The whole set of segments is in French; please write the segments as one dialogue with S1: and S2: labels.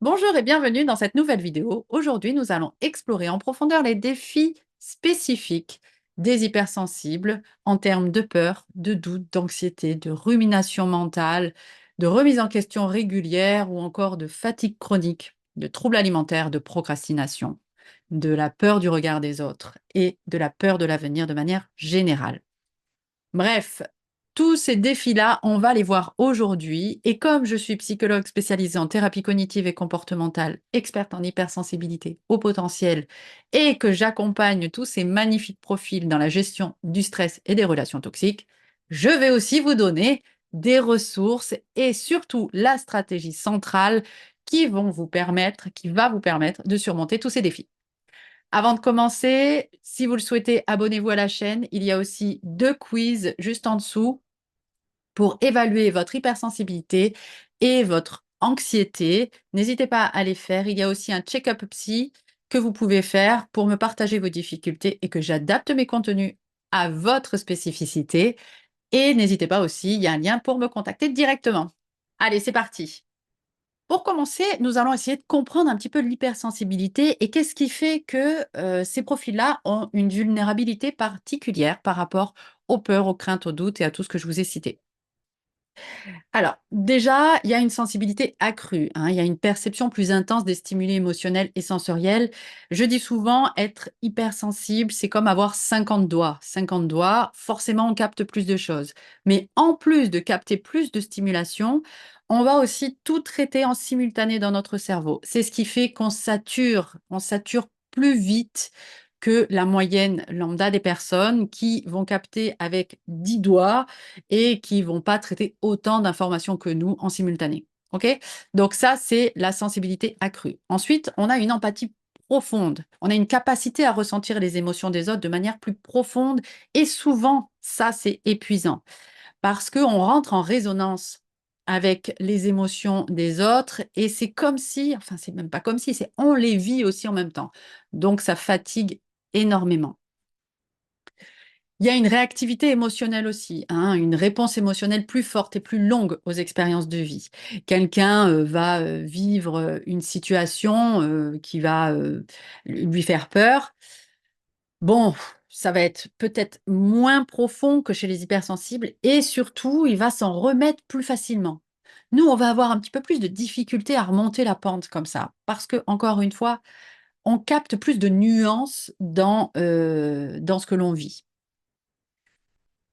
S1: Bonjour et bienvenue dans cette nouvelle vidéo. Aujourd'hui, nous allons explorer en profondeur les défis spécifiques des hypersensibles en termes de peur, de doute, d'anxiété, de rumination mentale, de remise en question régulière ou encore de fatigue chronique, de troubles alimentaires, de procrastination, de la peur du regard des autres et de la peur de l'avenir de manière générale. Bref, tous ces défis-là, on va les voir aujourd'hui. Et comme je suis psychologue spécialisée en thérapie cognitive et comportementale, experte en hypersensibilité au potentiel, et que j'accompagne tous ces magnifiques profils dans la gestion du stress et des relations toxiques, je vais aussi vous donner des ressources et surtout la stratégie centrale qui va vous permettre de surmonter tous ces défis. Avant de commencer, si vous le souhaitez, abonnez-vous à la chaîne. Il y a aussi 2 quiz juste en dessous pour évaluer votre hypersensibilité et votre anxiété. N'hésitez pas à les faire. Il y a aussi un check-up psy que vous pouvez faire pour me partager vos difficultés et que j'adapte mes contenus à votre spécificité. Et n'hésitez pas aussi, il y a un lien pour me contacter directement. Allez, c'est parti. Pour commencer, nous allons essayer de comprendre un petit peu l'hypersensibilité et qu'est-ce qui fait que ces profils-là ont une vulnérabilité particulière par rapport aux peurs, aux craintes, aux doutes et à tout ce que je vous ai cité. Alors, déjà, il y a une sensibilité accrue, hein, il y a une perception plus intense des stimuli émotionnels et sensoriels. Je dis souvent, être hypersensible, c'est comme avoir 50 doigts. 50 doigts, forcément, on capte plus de choses. Mais en plus de capter plus de stimulation, on va aussi tout traiter en simultané dans notre cerveau. C'est ce qui fait on sature plus vite que la moyenne lambda des personnes qui vont capter avec 10 doigts et qui vont pas traiter autant d'informations que nous en simultané. OK? Donc ça, c'est la sensibilité accrue. Ensuite, on a une empathie profonde. On a une capacité à ressentir les émotions des autres de manière plus profonde et souvent, ça, c'est épuisant parce qu'on rentre en résonance avec les émotions des autres et c'est comme si, enfin, c'est même pas comme si, c'est on les vit aussi en même temps. Donc ça fatigue énormément. Il y a une réactivité émotionnelle aussi, hein, une réponse émotionnelle plus forte et plus longue aux expériences de vie. Quelqu'un va vivre une situation qui va lui faire peur. Bon, ça va être peut-être moins profond que chez les hypersensibles et surtout, il va s'en remettre plus facilement. Nous, on va avoir un petit peu plus de difficulté à remonter la pente comme ça, parce que, encore une fois, on capte plus de nuances dans ce que l'on vit.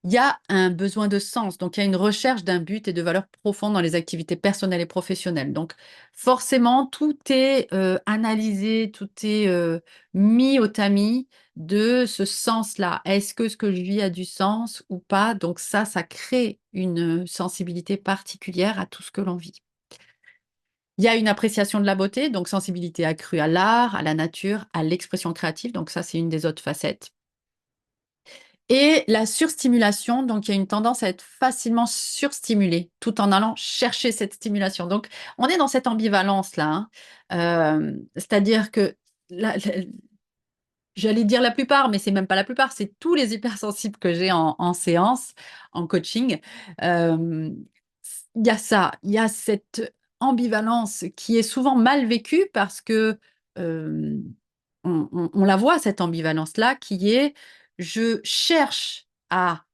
S1: Il y a un besoin de sens, donc il y a une recherche d'un but et de valeurs profondes dans les activités personnelles et professionnelles. Donc forcément, tout est analysé, tout est mis au tamis de ce sens-là. Est-ce que ce que je vis a du sens ou pas? Donc ça crée une sensibilité particulière à tout ce que l'on vit. Il y a une appréciation de la beauté, donc sensibilité accrue à l'art, à la nature, à l'expression créative. Donc ça, c'est une des autres facettes. Et la surstimulation, donc il y a une tendance à être facilement surstimulé, tout en allant chercher cette stimulation. Donc on est dans cette ambivalence-là, hein. C'est-à-dire que la j'allais dire la plupart, mais c'est même pas la plupart, c'est tous les hypersensibles que j'ai en séance, en coaching. Hem, il y a ça, il y a cette ambivalence qui est souvent mal vécue parce que, hem, on la voit cette ambivalence-là qui est: je cherche à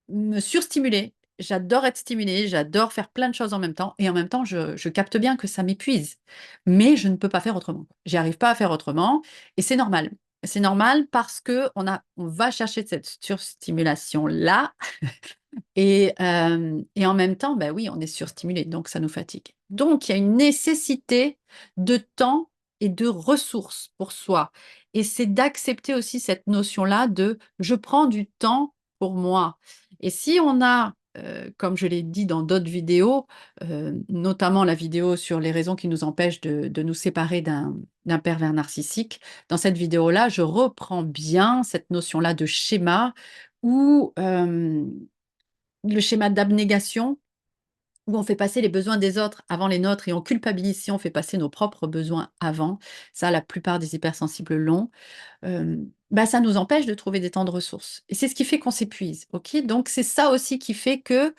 S1: me surstimuler. J'adore être stimulée, j'adore faire plein de choses en même temps et en même temps, je capte bien que ça m'épuise. Mais je ne peux pas faire autrement. J'y arrive pas à faire autrement et c'est normal. C'est normal parce qu'on va chercher cette surstimulation-là et en même temps, bah, oui, on est surstimulé, donc ça nous fatigue. Donc il y a une nécessité de temps et de ressources pour soi et c'est d'accepter aussi cette notion-là de: «Je prends du temps pour moi» et si on a, comme je l'ai dit dans d'autres vidéos, notamment la vidéo sur les raisons qui nous empêchent de nous séparer d'un pervers narcissique, dans cette vidéo-là, je reprends bien cette notion-là de schéma où, le schéma d'abnégation, où on fait passer les besoins des autres avant les nôtres et on culpabilise si on fait passer nos propres besoins avant. Ça, la plupart des hypersensibles l'ont. Bah, ça nous empêche de trouver des temps de ressources et c'est ce qui fait qu'on s'épuise, OK? Donc c'est ça aussi qui fait que,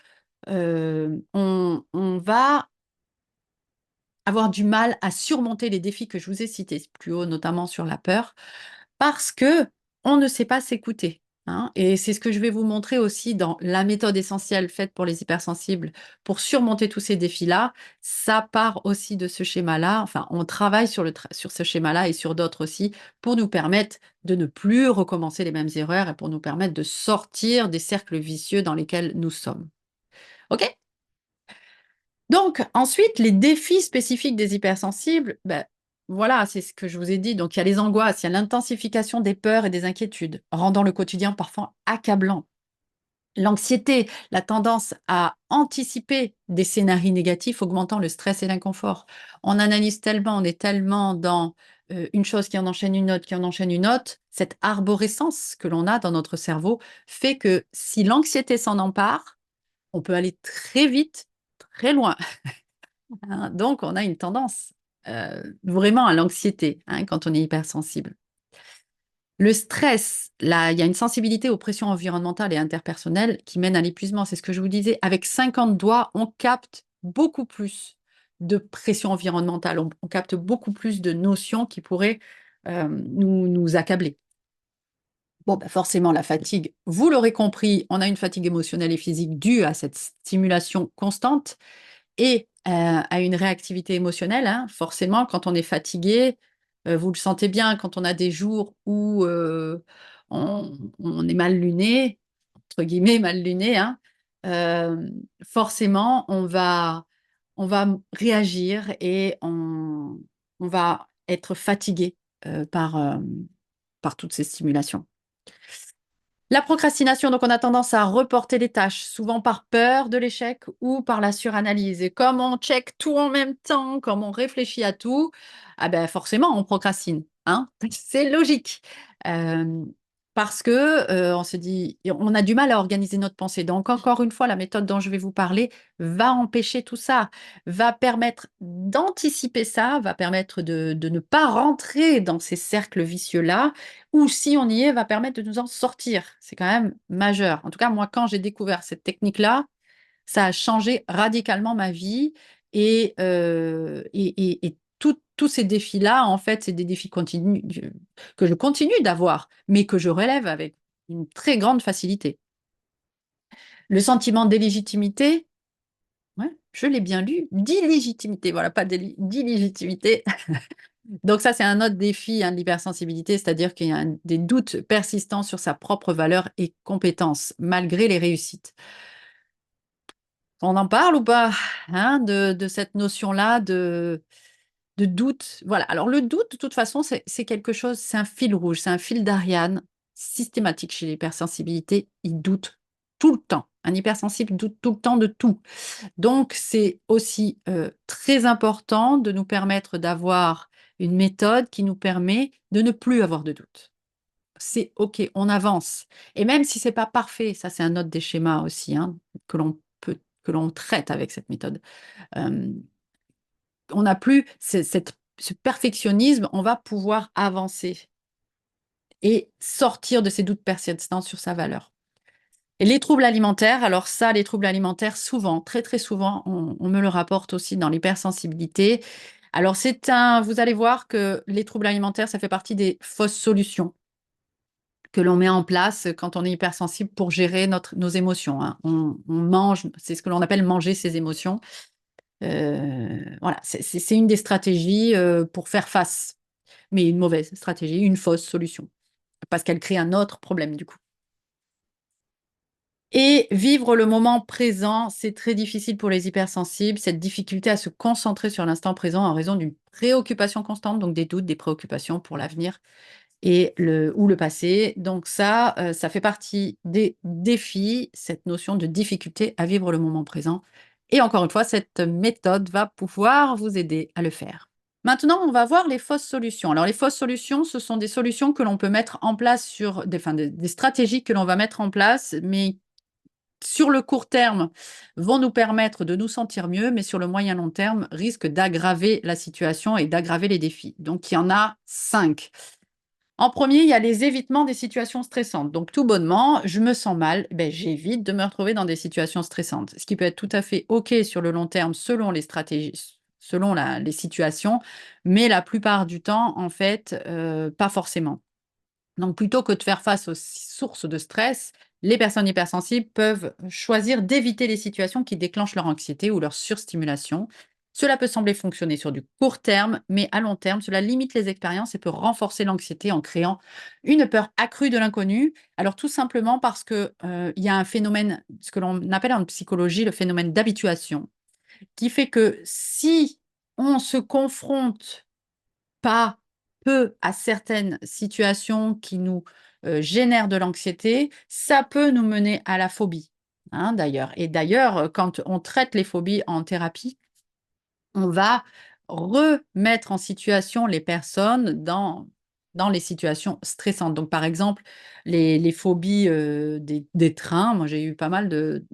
S1: on va avoir du mal à surmonter les défis que je vous ai cités plus haut, notamment sur la peur, parce que on ne sait pas s'écouter, hein. Et c'est ce que je vais vous montrer aussi dans la méthode essentielle faite pour les hypersensibles pour surmonter tous ces défis-là. Ça part aussi de ce schéma-là. Enfin, on travaille sur ce schéma-là et sur d'autres aussi pour nous permettre de ne plus recommencer les mêmes erreurs et pour nous permettre de sortir des cercles vicieux dans lesquels nous sommes. OK? Donc ensuite, les défis spécifiques des hypersensibles, voilà, c'est ce que je vous ai dit. Donc il y a les angoisses, il y a l'intensification des peurs et des inquiétudes, rendant le quotidien parfois accablant. L'anxiété, la tendance à anticiper des scénarios négatifs, augmentant le stress et l'inconfort. On analyse tellement, on est tellement dans une chose qui en enchaîne une autre, qui en enchaîne une autre. Cette arborescence que l'on a dans notre cerveau fait que si l'anxiété s'en empare, on peut aller très vite, très loin. Hein. Donc, on a une tendance vraiment à l'anxiété, hein, quand on est hypersensible. Le stress, là, il y a une sensibilité aux pressions environnementales et interpersonnelles qui mène à l'épuisement. C'est ce que je vous disais. Avec 50 doigts, on capte beaucoup plus de pression environnementale. On capte beaucoup plus de notions qui pourraient nous accabler. Bon, forcément, la fatigue, vous l'aurez compris, on a une fatigue émotionnelle et physique due à cette stimulation constante et à une réactivité émotionnelle, hein. Forcément, quand on est fatigué, vous le sentez bien, quand on a des jours où, on est «mal luné», entre guillemets, mal luné, hein, forcément, on va réagir et on va être fatigué, par toutes ces stimulations. La procrastination, donc on a tendance à reporter les tâches, souvent par peur de l'échec ou par la suranalyse. Et comme on check tout en même temps, comme on réfléchit à tout, ah ben forcément on procrastine, hein. C'est logique. Euh, Parce que on se dit, on a du mal à organiser notre pensée. Donc encore une fois, la méthode dont je vais vous parler va empêcher tout ça, va permettre d'anticiper ça, va permettre de ne pas rentrer dans ces cercles vicieux-là ou si on y est, va permettre de nous en sortir. C'est quand même majeur. En tout cas, moi, quand j'ai découvert cette technique-là, ça a changé radicalement ma vie et tous ces défis-là, en fait, c'est des défis que je continue d'avoir, mais que je relève avec une très grande facilité. Le sentiment d'illégitimité, ouais, je l'ai bien lu, d'illégitimité, voilà, pas d'illégitimité. Donc ça, c'est un autre défi, hein, de l'hypersensibilité, c'est-à-dire qu'il y a des doutes persistants sur sa propre valeur et compétence, malgré les réussites. On en parle ou pas, hein, de cette notion-là de doute? Voilà. Alors le doute, de toute façon, c'est quelque chose, c'est un fil rouge, c'est un fil d'Ariane systématique chez l'hypersensibilité. Il doute tout le temps. Un hypersensible doute tout le temps de tout. Donc, c'est aussi très important de nous permettre d'avoir une méthode qui nous permet de ne plus avoir de doute. C'est OK, on avance. Et même si c'est pas parfait, ça c'est un autre des schémas aussi, hein, que l'on traite avec cette méthode. Euh, on n'a plus ce perfectionnisme, on va pouvoir avancer et sortir de ces doutes persistants sur sa valeur. Et les troubles alimentaires, alors ça, les troubles alimentaires, souvent, très très souvent, on me le rapporte aussi dans l'hypersensibilité. Alors vous allez voir que les troubles alimentaires, ça fait partie des fausses solutions que l'on met en place quand on est hypersensible pour gérer nos émotions, hein. On mange, c'est ce que l'on appelle manger ses émotions. Voilà, c'est une des stratégies pour faire face, mais une mauvaise stratégie, une fausse solution, parce qu'elle crée un autre problème du coup. Et vivre le moment présent, c'est très difficile pour les hypersensibles, cette difficulté à se concentrer sur l'instant présent en raison d'une préoccupation constante, donc des doutes, des préoccupations pour l'avenir ou le passé. Donc ça fait partie des défis, cette notion de difficulté à vivre le moment présent. Et encore une fois, cette méthode va pouvoir vous aider à le faire. Maintenant, on va voir les fausses solutions. Alors, les fausses solutions, ce sont des solutions que l'on peut mettre en place des stratégies que l'on va mettre en place, mais sur le court terme, vont nous permettre de nous sentir mieux, mais sur le moyen long terme, risquent d'aggraver la situation et d'aggraver les défis. Donc, il y en a 5. En premier, il y a les évitements des situations stressantes. Donc, tout bonnement, je me sens mal, j'évite de me retrouver dans des situations stressantes. Ce qui peut être tout à fait OK sur le long terme selon les stratégies, selon les situations, mais la plupart du temps, en fait, pas forcément. Donc, plutôt que de faire face aux sources de stress, les personnes hypersensibles peuvent choisir d'éviter les situations qui déclenchent leur anxiété ou leur surstimulation. Cela peut sembler fonctionner sur du court terme, mais à long terme, cela limite les expériences et peut renforcer l'anxiété en créant une peur accrue de l'inconnu. Alors, tout simplement parce que, il y a un phénomène, ce que l'on appelle en psychologie le phénomène d'habituation, qui fait que si on se confronte pas peu à certaines situations qui nous, génèrent de l'anxiété, ça peut nous mener à la phobie, hein, d'ailleurs. Et d'ailleurs, quand on traite les phobies en thérapie, on va remettre en situation les personnes dans les situations stressantes. Donc, par exemple, les phobies, des trains. Moi, j'ai eu pas mal de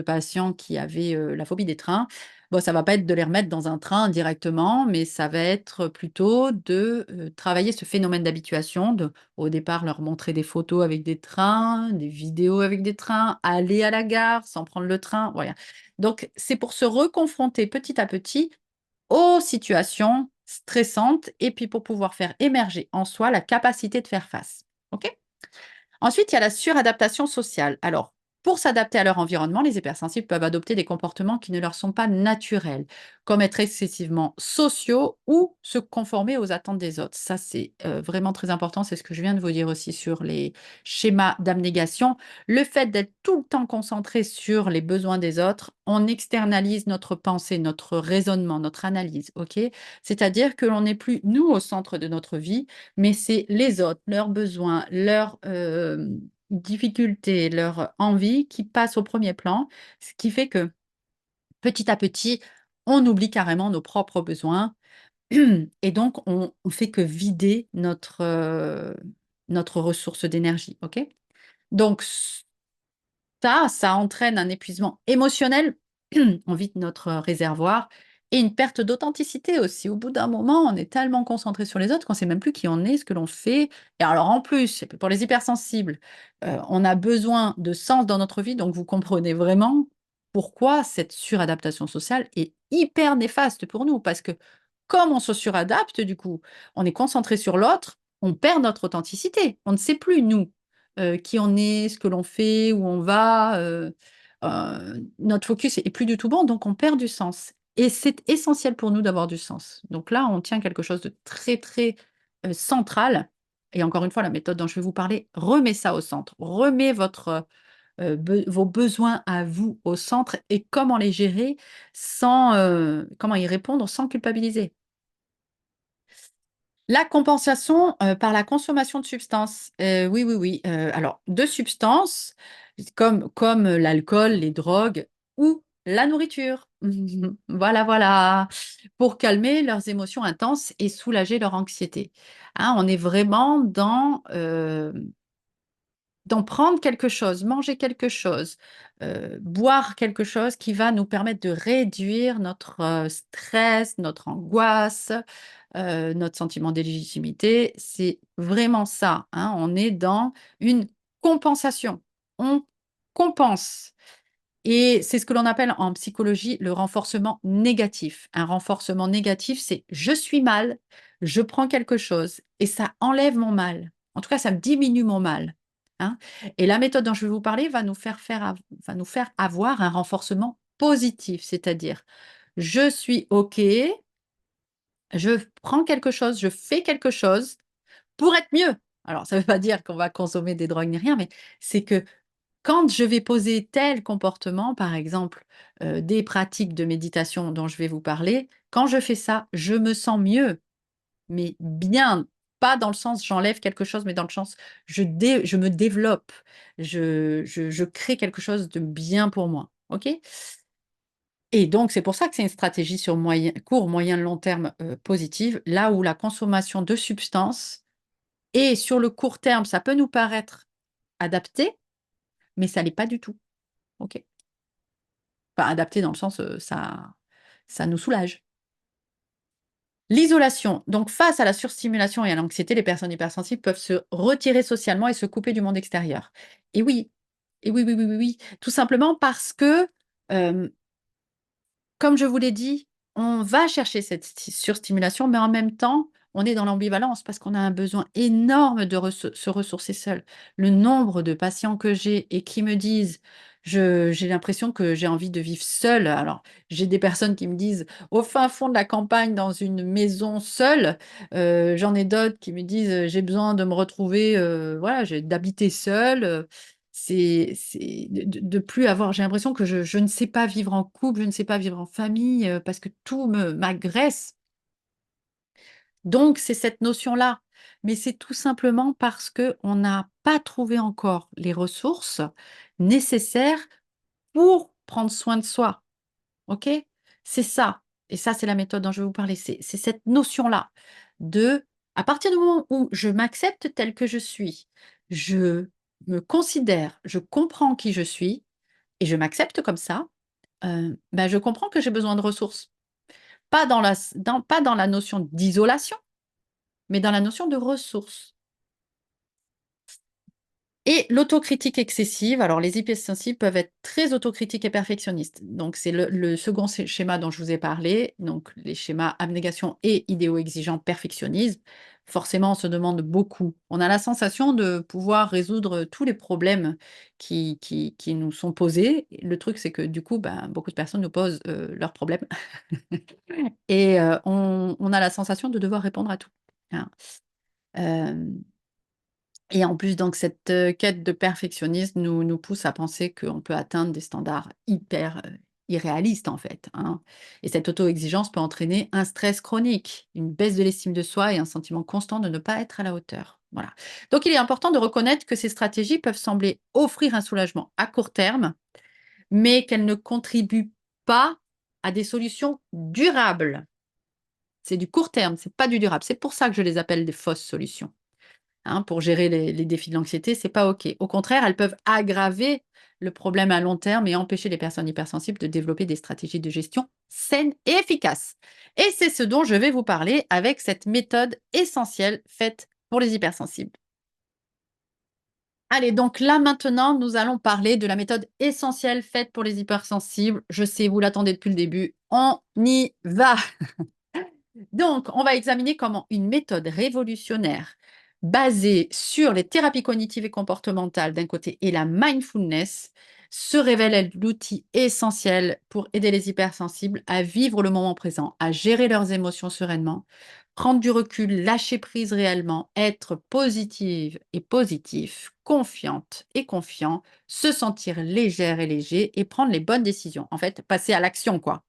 S1: patients qui avaient, la phobie des trains. Bon, ça va pas être de les remettre dans un train directement, mais ça va être plutôt de, travailler ce phénomène d'habituation, de au départ, leur montrer des photos avec des trains, des vidéos avec des trains, aller à la gare sans prendre le train, voilà. Donc c'est pour se reconfronter petit à petit aux situations stressantes et puis pour pouvoir faire émerger en soi la capacité de faire face. OK? Ensuite, il y a la suradaptation sociale. Alors, pour s'adapter à leur environnement, les hypersensibles peuvent adopter des comportements qui ne leur sont pas naturels, comme être excessivement sociaux ou se conformer aux attentes des autres. Ça, c'est vraiment très important. C'est ce que je viens de vous dire aussi sur les schémas d'abnégation. Le fait d'être tout le temps concentré sur les besoins des autres, on externalise notre pensée, notre raisonnement, notre analyse. OK? C'est-à-dire que l'on n'est plus nous au centre de notre vie, mais c'est les autres, leurs besoins, leurs, difficultés, leurs envies qui passent au premier plan. Ce qui fait que, petit à petit, on oublie carrément nos propres besoins et donc on fait que vider notre ressource d'énergie, OK? Donc ça entraîne un épuisement émotionnel, on vide notre réservoir et une perte d'authenticité aussi. Au bout d'un moment, on est tellement concentré sur les autres qu'on ne sait même plus qui on est, ce que l'on fait. Et alors en plus, pour les hypersensibles, on a besoin de sens dans notre vie, donc vous comprenez vraiment pourquoi cette suradaptation sociale est hyper néfaste pour nous. Parce que comme on se suradapte, du coup, on est concentré sur l'autre, on perd notre authenticité. On ne sait plus, nous, qui on est, ce que l'on fait, où on va, notre focus est plus du tout bon, donc on perd du sens et c'est essentiel pour nous d'avoir du sens. Donc là, on tient quelque chose de très, très, central et encore une fois, la méthode dont je vais vous parler remet ça au centre, remet votre, vos besoins à vous au centre et comment les gérer sans, comment y répondre sans culpabiliser. La compensation, par la consommation de substances, oui, oui, oui, alors de substances comme l'alcool, les drogues ou la nourriture. Voilà, voilà, pour calmer leurs émotions intenses et soulager leur anxiété. Hein, on est vraiment dans prendre quelque chose, manger quelque chose, boire quelque chose qui va nous permettre de réduire notre, stress, notre angoisse, notre sentiment d'illégitimité. C'est vraiment ça, hein. On est dans une compensation. On compense et c'est ce que l'on appelle en psychologie le renforcement négatif. Un renforcement négatif, c'est: «Je suis mal, je prends quelque chose et ça enlève mon mal. En tout cas, ça me diminue mon mal», hein, et la méthode dont je vais vous parler va nous faire avoir un renforcement positif, c'est-à-dire: «Je suis OK, je prends quelque chose, je fais quelque chose pour être mieux». Alors ça ne veut pas dire qu'on va consommer des drogues ni rien, mais c'est que quand je vais poser tel comportement, par exemple, des pratiques de méditation dont je vais vous parler, quand je fais ça, je me sens mieux, mais bien, pas dans le sens j'enlève quelque chose, mais dans le sens je me développe, je crée quelque chose de bien pour moi, OK? Et donc c'est pour ça que c'est une stratégie sur court, moyen, long terme, positive, là où la consommation de substances et sur le court terme, ça peut nous paraître adapté, mais ça l'est pas du tout, OK? Enfin, adapté dans le sens, ça nous soulage. L'isolation. Donc face à la surstimulation et à l'anxiété, les personnes hypersensibles peuvent se retirer socialement et se couper du monde extérieur. Et oui, et oui, oui, oui, oui, oui, tout simplement parce que, hem, comme je vous l'ai dit, on va chercher cette surstimulation, mais en même temps, on est dans l'ambivalence parce qu'on a un besoin énorme de se ressourcer seul. Le nombre de patients que j'ai et qui me disent: J'ai l'impression que j'ai envie de vivre seul. Alors, j'ai des personnes qui me disent au fin fond de la campagne, dans une maison seule. J'en ai d'autres qui me disent: J'ai besoin de me retrouver, voilà, d'habiter seule. C'est de plus avoir, j'ai l'impression que je ne sais pas vivre en couple, je ne sais pas vivre en famille, parce que tout m'agresse. Donc c'est cette notion-là. Mais c'est tout simplement parce qu'on n'a pas trouvé encore les ressources nécessaires pour prendre soin de soi. OK? C'est ça, et ça, c'est la méthode dont je vais vous parler. C'est cette notion-là de, à partir du moment où je m'accepte telle que je suis, je me considère, je comprends qui je suis et je m'accepte comme ça, bah, je comprends que j'ai besoin de ressources. Pas dans la notion d'isolation, mais dans la notion de ressources. Et l'autocritique excessive, alors les hypersensibles peuvent être très autocritiques et perfectionnistes. Donc c'est le second schéma dont je vous ai parlé, donc les schémas abnégation et idéo-exigeant perfectionnisme. Forcément, on se demande beaucoup. On a la sensation de pouvoir résoudre tous les problèmes qui nous sont posés. Le truc, c'est que du coup, ben, beaucoup de personnes nous posent leurs problèmes et on a la sensation de devoir répondre à tout, hein. Hem Et en plus, donc cette, quête de perfectionnisme nous pousse à penser qu'on peut atteindre des standards hyper, irréalistes, en fait, hein. Et cette auto-exigence peut entraîner un stress chronique, une baisse de l'estime de soi et un sentiment constant de ne pas être à la hauteur. Voilà. Donc il est important de reconnaître que ces stratégies peuvent sembler offrir un soulagement à court terme, mais qu'elles ne contribuent pas à des solutions durables. C'est du court terme, c'est pas du durable. C'est pour ça que je les appelle des fausses solutions. Hein, pour gérer les défis de l'anxiété, c'est pas OK. Au contraire, elles peuvent aggraver le problème à long terme et empêcher les personnes hypersensibles de développer des stratégies de gestion saines et efficaces. Et c'est ce dont je vais vous parler avec cette méthode essentielle faite pour les hypersensibles. Allez, donc là maintenant, nous allons parler de la méthode essentielle faite pour les hypersensibles. Je sais, vous l'attendez depuis le début. On y va. Donc, on va examiner comment une méthode révolutionnaire basée sur les thérapies cognitives et comportementales d'un côté et la mindfulness se révèle être l'outil essentiel pour aider les hypersensibles à vivre le moment présent, à gérer leurs émotions sereinement, prendre du recul, lâcher prise réellement, être positive et positif, confiante et confiant, se sentir légère et léger et prendre les bonnes décisions. En fait, passer à l'action, quoi.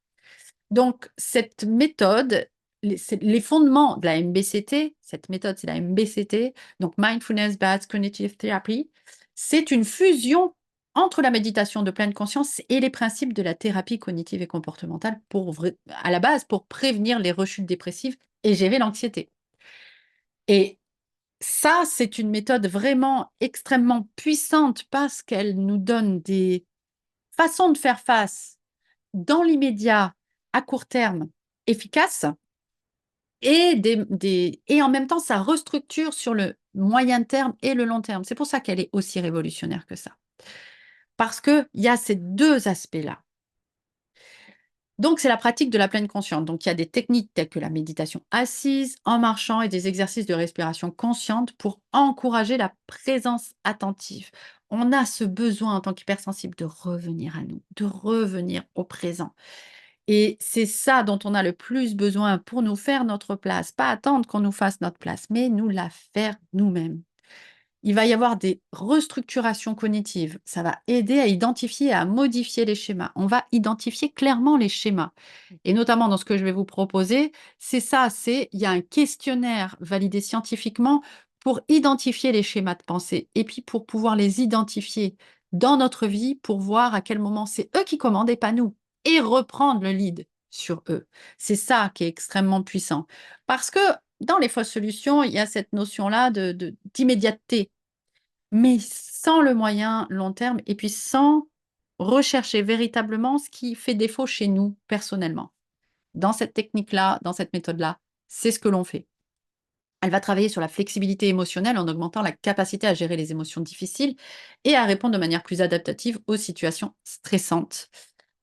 S1: Donc cette méthode, les fondements de la MBCT, cette méthode, c'est la MBCT, donc Mindfulness Based Cognitive Therapy, c'est une fusion entre la méditation de pleine conscience et les principes de la thérapie cognitive et comportementale à la base, pour prévenir les rechutes dépressives et gérer l'anxiété. Et ça, c'est une méthode vraiment extrêmement puissante parce qu'elle nous donne des façons de faire face dans l'immédiat, à court terme, efficace, et et en même temps, ça restructure sur le moyen terme et le long terme. C'est pour ça qu'elle est aussi révolutionnaire que ça. Parce qu'il y a ces 2 aspects-là. Donc, c'est la pratique de la pleine conscience. Donc, il y a des techniques telles que la méditation assise, en marchant et des exercices de respiration consciente pour encourager la présence attentive. On a ce besoin en tant qu'hypersensible de revenir à nous, de revenir au présent. Et c'est ça dont on a le plus besoin pour nous faire notre place, pas attendre qu'on nous fasse notre place, mais nous la faire nous-mêmes. Il va y avoir des restructurations cognitives. Ça va aider à identifier et à modifier les schémas. On va identifier clairement les schémas. Et notamment dans ce que je vais vous proposer, c'est ça, il y a un questionnaire validé scientifiquement pour identifier les schémas de pensée et puis pour pouvoir les identifier dans notre vie pour voir à quel moment c'est eux qui commandent et pas nous, et reprendre le lead sur eux. C'est ça qui est extrêmement puissant. Parce que dans les fausses solutions, il y a cette notion-là d'immédiateté, mais sans le moyen long terme et puis sans rechercher véritablement ce qui fait défaut chez nous personnellement. Dans cette technique-là, dans cette méthode-là, c'est ce que l'on fait. Elle va travailler sur la flexibilité émotionnelle en augmentant la capacité à gérer les émotions difficiles et à répondre de manière plus adaptative aux situations stressantes.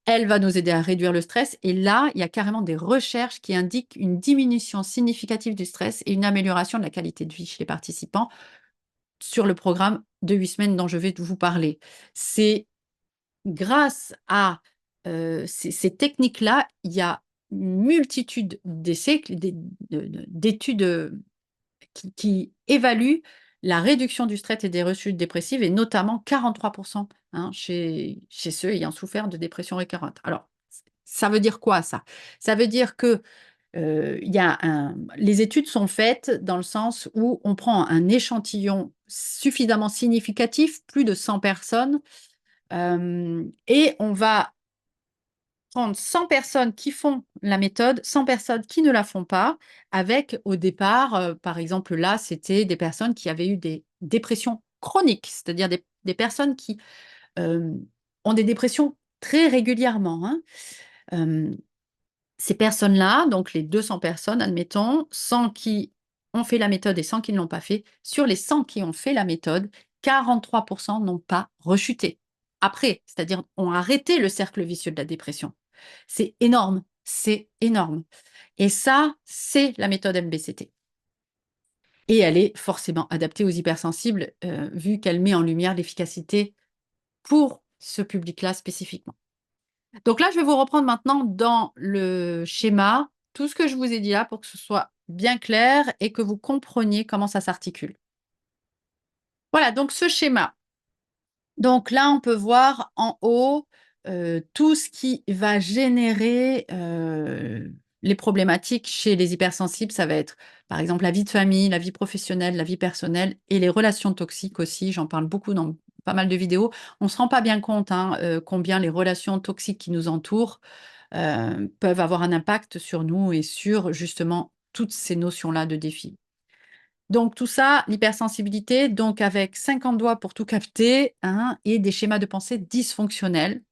S1: Elle va nous aider à réduire le stress. Et là, il y a carrément des recherches qui indiquent une diminution significative du stress et une amélioration de la qualité de vie chez les participants sur le programme de 8 semaines dont je vais vous parler. C'est grâce à ces techniques-là, il y a une multitude d'essais, d'études qui évaluent la réduction du stress et des rechutes dépressives, et notamment 43% hein, chez ceux ayant souffert de dépression récurrente. Alors, ça veut dire quoi ça? Ça veut dire que les études sont faites dans le sens où on prend un échantillon suffisamment significatif, plus de 100 personnes, et on va prendre 100 personnes qui font la méthode, 100 personnes qui ne la font pas, avec au départ, par exemple là, c'était des personnes qui avaient eu des dépressions chroniques, c'est-à-dire des personnes qui ont des dépressions très régulièrement, hein. Hem, Ces personnes-là, donc les 200 personnes, admettons, 100 qui ont fait la méthode et 100 qui ne l'ont pas fait, sur les 100 qui ont fait la méthode, 43% n'ont pas rechuté. Après, c'est-à-dire ont arrêté le cercle vicieux de la dépression. C'est énorme, c'est énorme. Et ça, c'est la méthode MBCT. Et elle est forcément adaptée aux hypersensibles, vu qu'elle met en lumière l'efficacité pour ce public-là spécifiquement. Donc là, je vais vous reprendre maintenant dans le schéma, tout ce que je vous ai dit là pour que ce soit bien clair et que vous compreniez comment ça s'articule. Voilà, donc ce schéma. Donc là, on peut voir en haut tout ce qui va générer les problématiques chez les hypersensibles. Ça va être, par exemple, la vie de famille, la vie professionnelle, la vie personnelle et les relations toxiques aussi. J'en parle beaucoup dans pas mal de vidéos. On ne se rend pas bien compte hein, combien les relations toxiques qui nous entourent peuvent avoir un impact sur nous et sur justement toutes ces notions-là de défi. Donc tout ça, l'hypersensibilité, donc avec 50 doigts pour tout capter hein, et des schémas de pensée dysfonctionnels,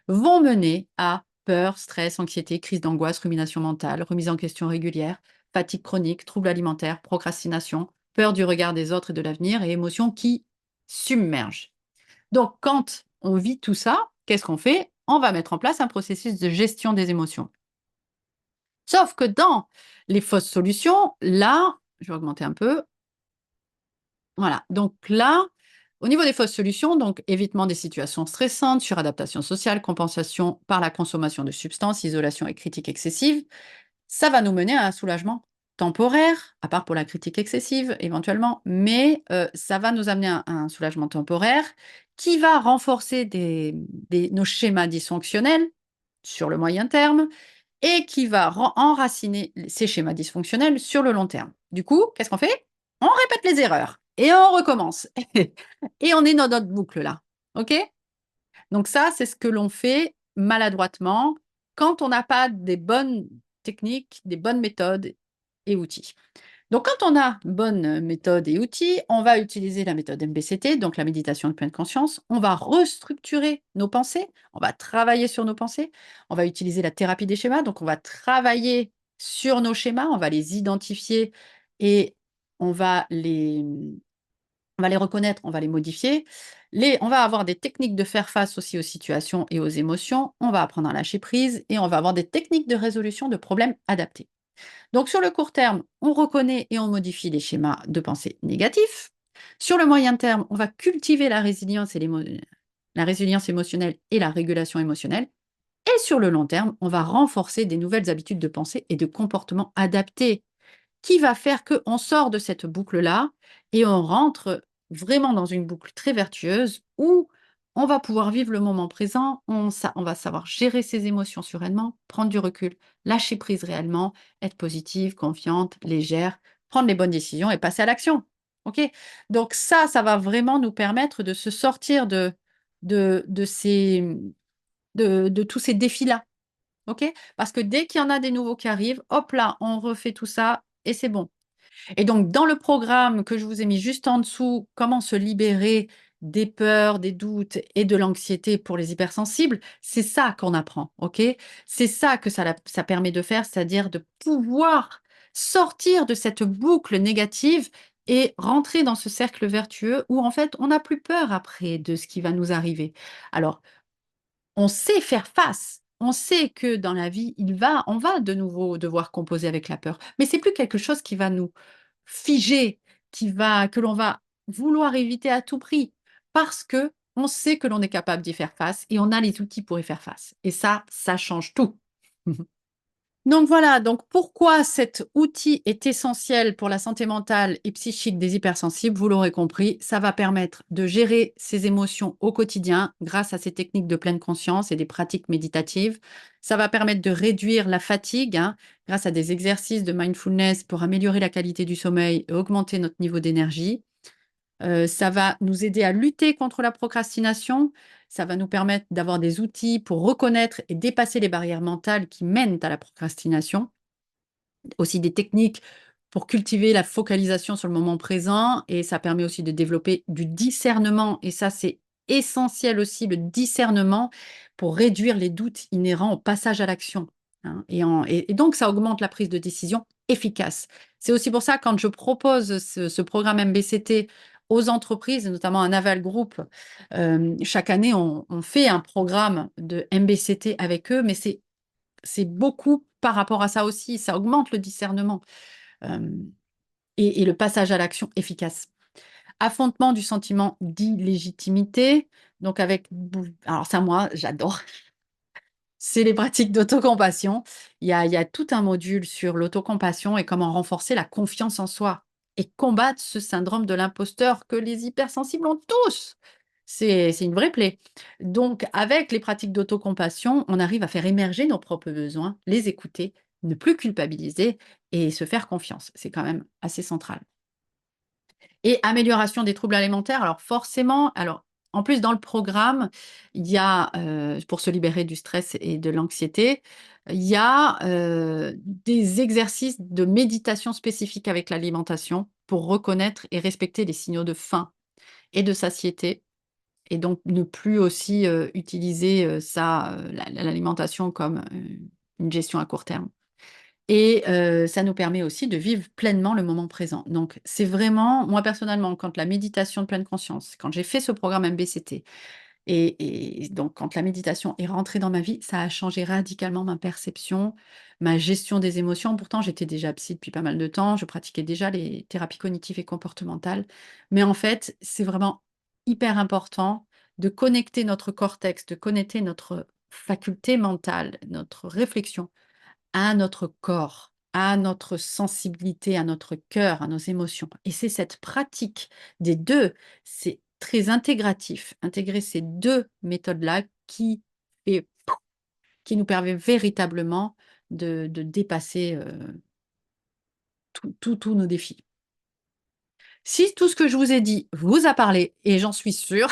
S1: vont mener à peur, stress, anxiété, crise d'angoisse, rumination mentale, remise en question régulière, fatigue chronique, troubles alimentaires, procrastination, peur du regard des autres et de l'avenir et émotions qui submergent. Donc quand on vit tout ça, qu'est-ce qu'on fait? On va mettre en place un processus de gestion des émotions. Sauf que dans les fausses solutions, là, je vais augmenter un peu, voilà, donc là, au niveau des fausses solutions, donc évitement des situations stressantes, suradaptation sociale, compensation par la consommation de substances, isolation et critique excessive, ça va nous mener à un soulagement temporaire, à part pour la critique excessive éventuellement, mais ça va nous amener à un soulagement temporaire qui va renforcer nos schémas dysfonctionnels sur le moyen terme et qui va enraciner ces schémas dysfonctionnels sur le long terme. Du coup, qu'est-ce qu'on fait? On répète les erreurs et on recommence. Et on est dans notre boucle là. OK? Donc ça, c'est ce que l'on fait maladroitement quand on n'a pas des bonnes techniques, des bonnes méthodes et outils. Donc quand on a une bonne méthode et outils, on va utiliser la méthode MBCT, donc la méditation de pleine conscience. On va restructurer nos pensées, on va travailler sur nos pensées, on va utiliser la thérapie des schémas, donc on va travailler sur nos schémas, on va les identifier et on va les on va les reconnaître, on va les modifier. On va avoir des techniques de faire face aussi aux situations et aux émotions. On va apprendre à lâcher prise et on va avoir des techniques de résolution de problèmes adaptés. Donc sur le court terme, on reconnaît et on modifie les schémas de pensée négatifs. Sur le moyen terme, on va cultiver la résilience, la résilience émotionnelle et la régulation émotionnelle. Et sur le long terme, on va renforcer des nouvelles habitudes de pensée et de comportement adaptés qui va faire qu'on sort de cette boucle-là et on rentre vraiment dans une boucle très vertueuse où on va pouvoir vivre le moment présent, on va savoir gérer ses émotions sereinement, prendre du recul, lâcher prise réellement, être positive, confiante, légère, prendre les bonnes décisions et passer à l'action. OK? Donc ça va vraiment nous permettre de se sortir de ces de tous ces défis-là. OK? Parce que dès qu'il y en a des nouveaux qui arrivent, hop là, on refait tout ça et c'est bon. Et donc, dans le programme que je vous ai mis juste en dessous, comment se libérer des peurs, des doutes et de l'anxiété pour les hypersensibles, c'est ça qu'on apprend, OK? C'est ça que ça permet de faire, c'est-à-dire de pouvoir sortir de cette boucle négative et rentrer dans ce cercle vertueux où, en fait, on n'a plus peur après de ce qui va nous arriver. Alors, on sait faire face, on sait que dans la vie, on va de nouveau devoir composer avec la peur, mais c'est plus quelque chose qui va nous figer, que l'on va vouloir éviter à tout prix, parce que on sait que l'on est capable d'y faire face et on a les outils pour y faire face. Et ça change tout. Donc voilà, donc pourquoi cet outil est essentiel pour la santé mentale et psychique des hypersensibles, vous l'aurez compris, ça va permettre de gérer ses émotions au quotidien grâce à ces techniques de pleine conscience et des pratiques méditatives. Ça va permettre de réduire la fatigue, hein, grâce à des exercices de mindfulness pour améliorer la qualité du sommeil et augmenter notre niveau d'énergie. Ça va nous aider à lutter contre la procrastination. Ça va nous permettre d'avoir des outils pour reconnaître et dépasser les barrières mentales qui mènent à la procrastination. Aussi des techniques pour cultiver la focalisation sur le moment présent et ça permet aussi de développer du discernement et ça, c'est essentiel aussi, le discernement pour réduire les doutes inhérents au passage à l'action, hein, et donc ça augmente la prise de décision efficace. C'est aussi pour ça quand je propose ce programme MBCT aux entreprises, notamment à Naval Group, chaque année on fait un programme de MBCT avec eux, mais c'est beaucoup par rapport à ça aussi, ça augmente le discernement, hem et le passage à l'action efficace. Affrontement du sentiment d'illégitimité, donc avec bou alors ça, moi, j'adore, c'est les pratiques d'autocompassion. Il y a tout un module sur l'autocompassion et comment renforcer la confiance en soi et combattre ce syndrome de l'imposteur que les hypersensibles ont tous. C'est une vraie plaie. Donc avec les pratiques d'autocompassion, on arrive à faire émerger nos propres besoins, les écouter, ne plus culpabiliser et se faire confiance. C'est quand même assez central. Et amélioration des troubles alimentaires, alors forcément, alors en plus dans le programme, il y a, pour se libérer du stress et de l'anxiété, il y a, des exercices de méditation spécifiques avec l'alimentation pour reconnaître et respecter les signaux de faim et de satiété et donc ne plus aussi, utiliser, l'alimentation comme, une gestion à court terme. Et ça nous permet aussi de vivre pleinement le moment présent. Donc c'est vraiment moi personnellement, quand la méditation de pleine conscience, quand j'ai fait ce programme MBCT et donc quand la méditation est rentrée dans ma vie, ça a changé radicalement ma perception, ma gestion des émotions. Pourtant, j'étais déjà psy depuis pas mal de temps, je pratiquais déjà les thérapies cognitives et comportementales. Mais en fait, c'est vraiment hyper important de connecter notre cortex, de connecter notre faculté mentale, notre réflexion à notre corps, à notre sensibilité, à notre cœur, à nos émotions. Et c'est cette pratique des 2, c'est très intégratif. Intégrer ces 2 méthodes-là fait qui nous permet véritablement de dépasser, tous nos défis. Si tout ce que je vous ai dit vous a parlé et j'en suis sûre.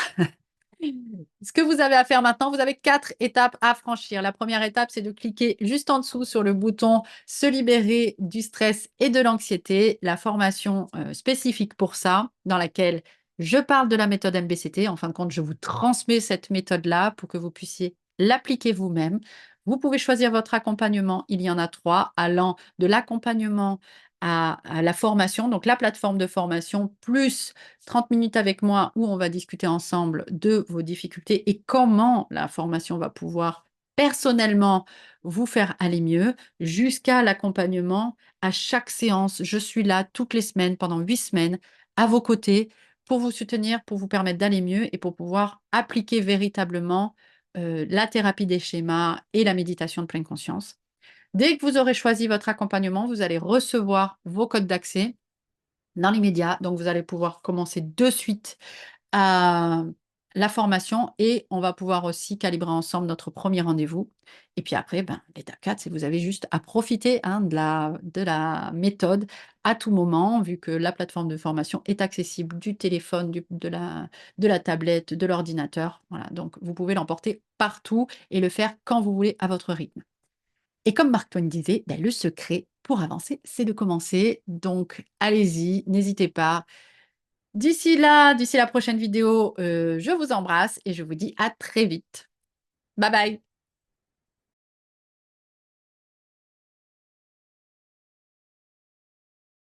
S1: Ce que vous avez à faire maintenant, vous avez 4 étapes à franchir. La première étape, c'est de cliquer juste en dessous sur le bouton «Se libérer du stress et de l'anxiété», la formation, spécifique pour ça, dans laquelle je parle de la méthode MBCT. En fin de compte, je vous transmets cette méthode-là pour que vous puissiez l'appliquer vous-même. Vous pouvez choisir votre accompagnement, il y en a 3, allant de l'accompagnement à la formation, donc la plateforme de formation plus 30 minutes avec moi où on va discuter ensemble de vos difficultés et comment la formation va pouvoir personnellement vous faire aller mieux, jusqu'à l'accompagnement à chaque séance. Je suis là toutes les semaines, pendant 8 semaines, à vos côtés, pour vous soutenir, pour vous permettre d'aller mieux et pour pouvoir appliquer véritablement, la thérapie des schémas et la méditation de pleine conscience. Dès que vous aurez choisi votre accompagnement, vous allez recevoir vos codes d'accès dans l'immédiat. Donc, vous allez pouvoir commencer de suite à la formation et on va pouvoir aussi calibrer ensemble notre premier rendez-vous. Et puis après, ben, l'étape 4, c'est que vous avez juste à profiter, hein, de la méthode à tout moment, vu que la plateforme de formation est accessible du téléphone, de la tablette, de l'ordinateur. Voilà, donc vous pouvez l'emporter partout et le faire quand vous voulez à votre rythme. Et comme Mark Twain disait, ben, le secret pour avancer, c'est de commencer. Donc, allez-y, n'hésitez pas. D'ici là, d'ici la prochaine vidéo, je vous embrasse et je vous dis à très vite. Bye bye.